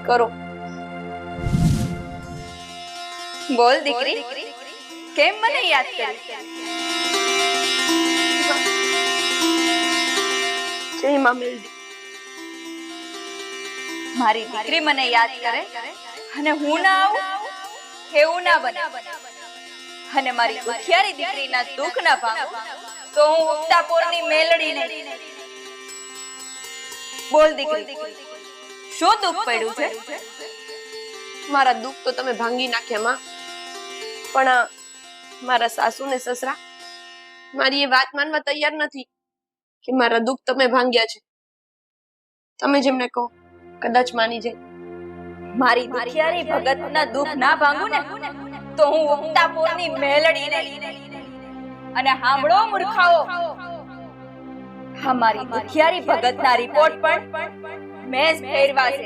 કરો. બોલ દીકરી, કેમ મને યાદ કરી? જય માં મેલડી. મારી દીકરી મને યાદ કરે અને હું ના આવું એવું ના બને. અને મારી દુખિયારી દીકરીના દુઃખ ના ભાંગું તો હું ઉક્તાપોરની મેલડી નહીં. બોલ દીકરી, શું દુઃખ પડ્યું છે? મારા દુઃખ તો તમે ભાંગી નાખ્યા માં, પણ મારા સાસુ ને સસરા મારી એ વાત માનવા તૈયાર નથી કે મારા દુઃખ તમે ભાંગ્યા છે. તમે જેમને કહો કદાચ માની જાય. મારી દુખિયારી ભગતના દુઃખ ના ભાંગું ને તો હું ઉક્તાપોરની મેલડી નહીં. અને સાંભળો મૂર્ખાઓ, મારી દુખિયારી ભગતના રિપોર્ટ પણ મેં જ ફેરવા છે.